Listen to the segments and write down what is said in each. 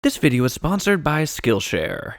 This video is sponsored by Skillshare.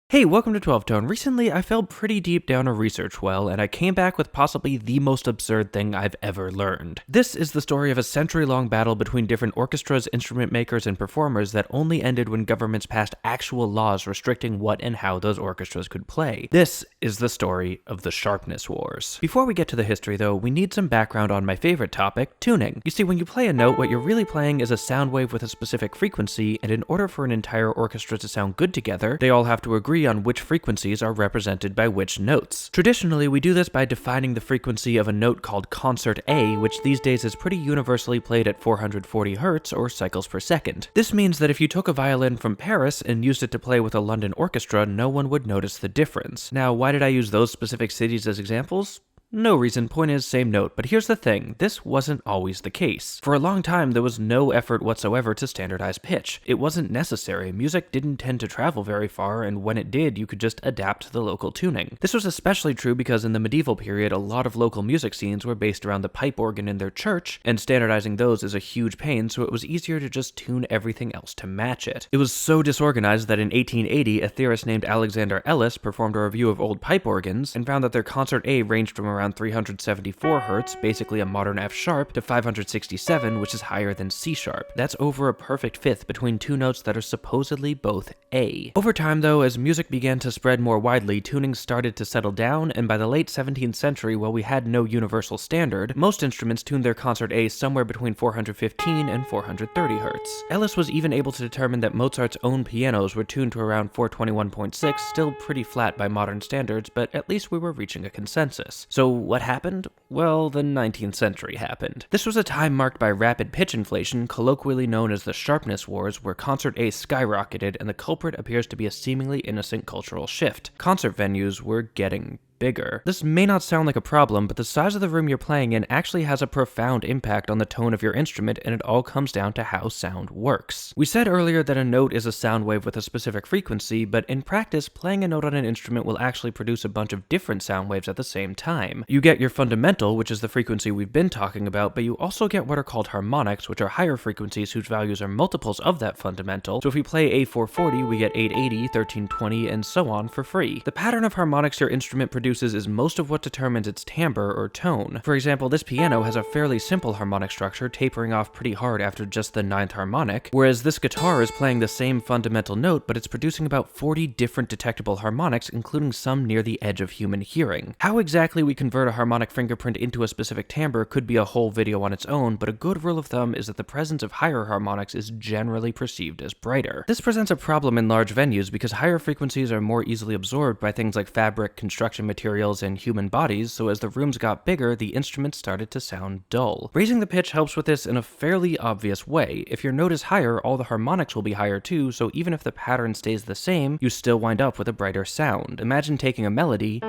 Hey, welcome to 12 Tone. Recently, I fell pretty deep down a research well, and I came back with possibly the most absurd thing I've ever learned. This is the story of a century-long battle between different orchestras, instrument makers, and performers that only ended when governments passed actual laws restricting what and how those orchestras could play. This is the story of the Sharpness Wars. Before we get to the history, though, we need some background on my favorite topic, tuning. You see, when you play a note, what you're really playing is a sound wave with a specific frequency, and in order for an entire orchestra to sound good together, they all have to agree on which frequencies are represented by which notes. Traditionally, we do this by defining the frequency of a note called concert A, which these days is pretty universally played at 440 Hz or cycles per second. This means that if you took a violin from Paris and used it to play with a London orchestra, no one would notice the difference. Now, why did I use those specific cities as examples? No reason, point is same note, but here's the thing, this wasn't always the case. For a long time, there was no effort whatsoever to standardize pitch. It wasn't necessary, music didn't tend to travel very far, and when it did, you could just adapt to the local tuning. This was especially true because in the medieval period, a lot of local music scenes were based around the pipe organ in their church, and standardizing those is a huge pain, so it was easier to just tune everything else to match it. It was so disorganized that in 1880, a theorist named Alexander Ellis performed a review of old pipe organs, and found that their concert A ranged from around 374 Hz, basically a modern F sharp, to 567, which is higher than C sharp. That's over a perfect fifth between two notes that are supposedly both A. Over time though, as music began to spread more widely, tuning started to settle down, and by the late 17th century, while we had no universal standard, most instruments tuned their concert A somewhere between 415 and 430 Hz. Ellis was even able to determine that Mozart's own pianos were tuned to around 421.6, still pretty flat by modern standards, but at least we were reaching a consensus. So what happened? Well, the 19th century happened. This was a time marked by rapid pitch inflation, colloquially known as the Sharpness Wars, where concert A skyrocketed, and the culprit appears to be a seemingly innocent cultural shift. Concert venues were getting bigger. This may not sound like a problem, but the size of the room you're playing in actually has a profound impact on the tone of your instrument, and it all comes down to how sound works. We said earlier that a note is a sound wave with a specific frequency, but in practice, playing a note on an instrument will actually produce a bunch of different sound waves at the same time. You get your fundamental, which is the frequency we've been talking about, but you also get what are called harmonics, which are higher frequencies whose values are multiples of that fundamental. So if we play A440, we get 880, 1320, and so on for free. The pattern of harmonics your instrument produces is most of what determines its timbre or tone. For example, this piano has a fairly simple harmonic structure, tapering off pretty hard after just the 9th harmonic, whereas this guitar is playing the same fundamental note, but it's producing about 40 different detectable harmonics, including some near the edge of human hearing. How exactly we convert a harmonic fingerprint into a specific timbre could be a whole video on its own, but a good rule of thumb is that the presence of higher harmonics is generally perceived as brighter. This presents a problem in large venues because higher frequencies are more easily absorbed by things like fabric, construction materials, and human bodies, so as the rooms got bigger, the instruments started to sound dull. Raising the pitch helps with this in a fairly obvious way. If your note is higher, all the harmonics will be higher too, so even if the pattern stays the same, you still wind up with a brighter sound. Imagine taking a melody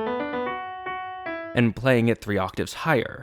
and playing it 3 octaves higher.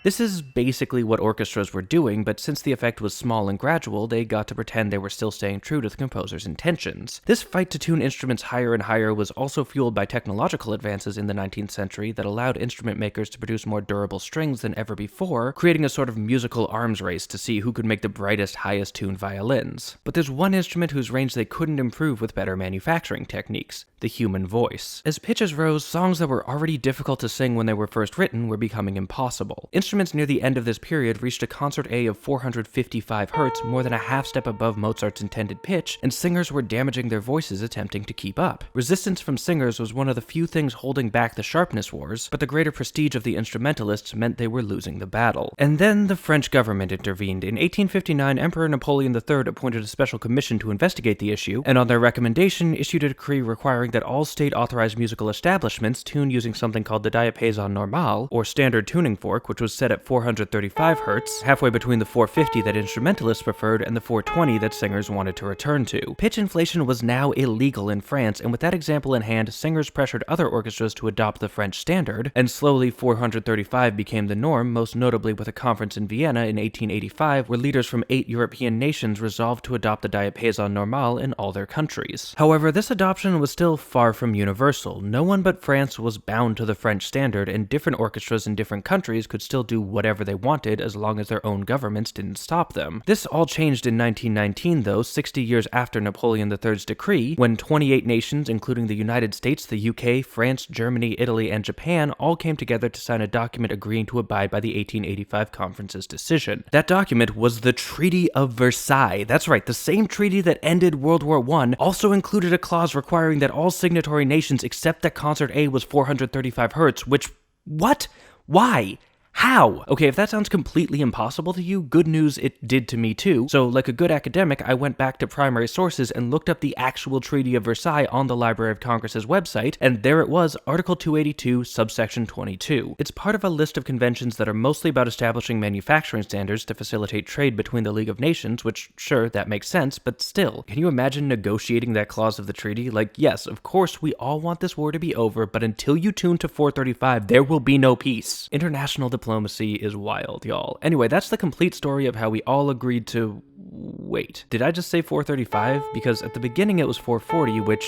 This is basically what orchestras were doing, but since the effect was small and gradual, they got to pretend they were still staying true to the composer's intentions. This fight to tune instruments higher and higher was also fueled by technological advances in the 19th century that allowed instrument makers to produce more durable strings than ever before, creating a sort of musical arms race to see who could make the brightest, highest tuned violins. But there's one instrument whose range they couldn't improve with better manufacturing techniques: the human voice. As pitches rose, songs that were already difficult to sing when they were first written were becoming impossible. Instruments near the end of this period reached a concert A of 455 Hz, more than a half step above Mozart's intended pitch, and singers were damaging their voices attempting to keep up. Resistance from singers was one of the few things holding back the Sharpness Wars, but the greater prestige of the instrumentalists meant they were losing the battle. And then the French government intervened. In 1859, Emperor Napoleon III appointed a special commission to investigate the issue, and on their recommendation issued a decree requiring that all state-authorized musical establishments tune using something called the diapason normal, or standard tuning fork, which was set at 435 Hz, halfway between the 450 that instrumentalists preferred and the 420 that singers wanted to return to. Pitch inflation was now illegal in France, and with that example in hand, singers pressured other orchestras to adopt the French standard, and slowly 435 became the norm, most notably with a conference in Vienna in 1885 where leaders from 8 European nations resolved to adopt the diapason normal in all their countries. However, this adoption was still far from universal. No one but France was bound to the French standard, and different orchestras in different countries could still do whatever they wanted as long as their own governments didn't stop them. This all changed in 1919, though, 60 years after Napoleon III's decree, when 28 nations, including the United States, the UK, France, Germany, Italy, and Japan, all came together to sign a document agreeing to abide by the 1885 conference's decision. That document was the Treaty of Versailles. That's right, the same treaty that ended World War I also included a clause requiring that all signatory nations accept that concert A was 435 Hz, which... what? Why? How? Okay, if that sounds completely impossible to you, good news, it did to me too. So, like a good academic, I went back to primary sources and looked up the actual Treaty of Versailles on the Library of Congress's website, and there it was, Article 282, subsection 22. It's part of a list of conventions that are mostly about establishing manufacturing standards to facilitate trade between the League of Nations, which, sure, that makes sense, but still, can you imagine negotiating that clause of the treaty? Like, yes, of course, we all want this war to be over, but until you tune to 435, there will be no peace. International diplomacy is wild, y'all. Anyway, that's the complete story of how we all agreed to... wait, did I just say 435? Because at the beginning it was 440, which...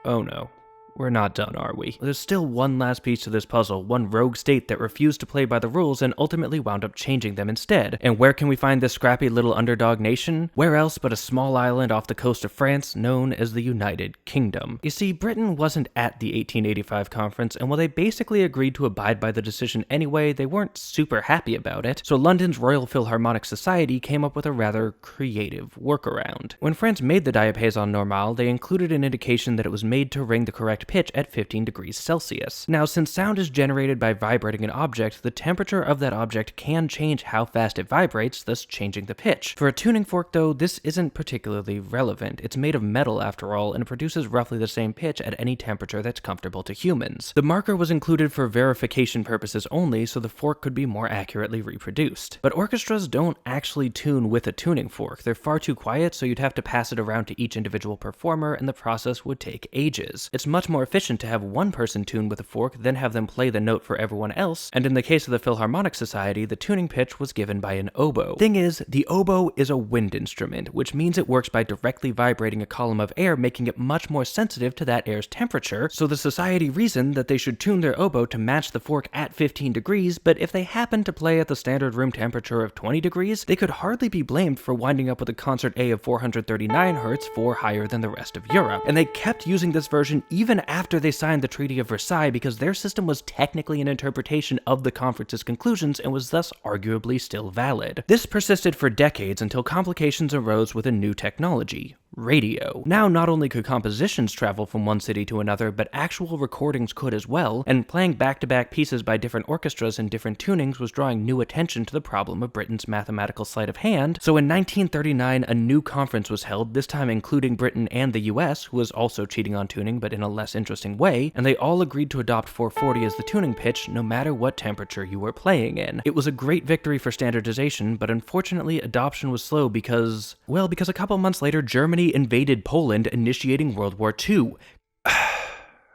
oh no. We're not done, are we? There's still one last piece to this puzzle, one rogue state that refused to play by the rules and ultimately wound up changing them instead. And where can we find this scrappy little underdog nation? Where else but a small island off the coast of France known as the United Kingdom. You see, Britain wasn't at the 1885 conference, and while they basically agreed to abide by the decision anyway, they weren't super happy about it, so London's Royal Philharmonic Society came up with a rather creative workaround. When France made the diapason normale, they included an indication that it was made to ring the correct pitch at 15 degrees Celsius. Now, since sound is generated by vibrating an object, the temperature of that object can change how fast it vibrates, thus changing the pitch. For a tuning fork, though, this isn't particularly relevant. It's made of metal, after all, and produces roughly the same pitch at any temperature that's comfortable to humans. The marker was included for verification purposes only, so the fork could be more accurately reproduced. But orchestras don't actually tune with a tuning fork. They're far too quiet, so you'd have to pass it around to each individual performer, and the process would take ages. It's much more efficient to have one person tune with a fork, then have them play the note for everyone else, and in the case of the Philharmonic Society, the tuning pitch was given by an oboe. Thing is, the oboe is a wind instrument, which means it works by directly vibrating a column of air, making it much more sensitive to that air's temperature, so the Society reasoned that they should tune their oboe to match the fork at 15 degrees, but if they happened to play at the standard room temperature of 20 degrees, they could hardly be blamed for winding up with a concert A of 439 Hz, 4 higher than the rest of Europe. And they kept using this version even after they signed the Treaty of Versailles because their system was technically an interpretation of the conference's conclusions and was thus arguably still valid. This persisted for decades until complications arose with a new technology. Radio. Now, not only could compositions travel from one city to another, but actual recordings could as well, and playing back-to-back pieces by different orchestras in different tunings was drawing new attention to the problem of Britain's mathematical sleight of hand, so in 1939 a new conference was held, this time including Britain and the US, who was also cheating on tuning but in a less interesting way, and they all agreed to adopt 440 as the tuning pitch no matter what temperature you were playing in. It was a great victory for standardization, but unfortunately adoption was slow because a couple months later Germany invaded Poland, initiating World War II.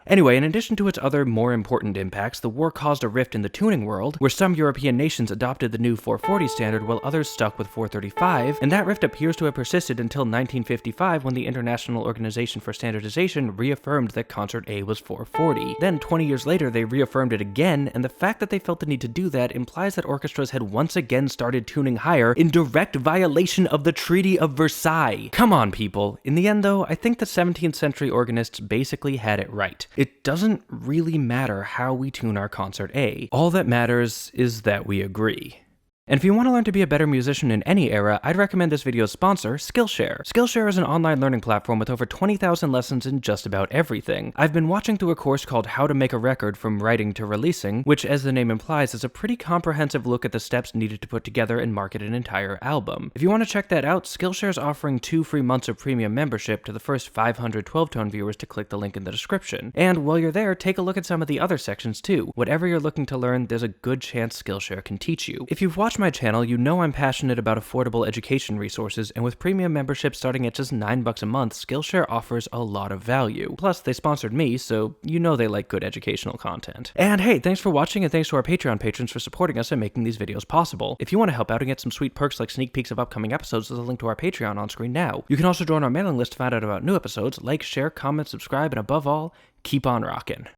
Anyway, in addition to its other, more important impacts, the war caused a rift in the tuning world, where some European nations adopted the new 440 standard while others stuck with 435, and that rift appears to have persisted until 1955 when the International Organization for Standardization reaffirmed that concert A was 440. Then, 20 years later, they reaffirmed it again, and the fact that they felt the need to do that implies that orchestras had once again started tuning higher in direct violation of the Treaty of Versailles. Come on, people. In the end, though, I think the 17th century organists basically had it right. It doesn't really matter how we tune our concert A. All that matters is that we agree. And if you want to learn to be a better musician in any era, I'd recommend this video's sponsor, Skillshare. Skillshare is an online learning platform with over 20,000 lessons in just about everything. I've been watching through a course called How to Make a Record from Writing to Releasing, which, as the name implies, is a pretty comprehensive look at the steps needed to put together and market an entire album. If you want to check that out, Skillshare is offering 2 free months of premium membership to the first 500 12-tone viewers to click the link in the description. And while you're there, take a look at some of the other sections too. Whatever you're looking to learn, there's a good chance Skillshare can teach you. If you've watched my channel, you know I'm passionate about affordable education resources, and with premium membership starting at just $9 a month, Skillshare offers a lot of value. Plus, they sponsored me, so you know they like good educational content. And hey, thanks for watching, and thanks to our Patreon patrons for supporting us and making these videos possible. If you want to help out and get some sweet perks like sneak peeks of upcoming episodes, there's a link to our Patreon on screen now. You can also join our mailing list to find out about new episodes, like, share, comment, subscribe, and above all, keep on rockin'.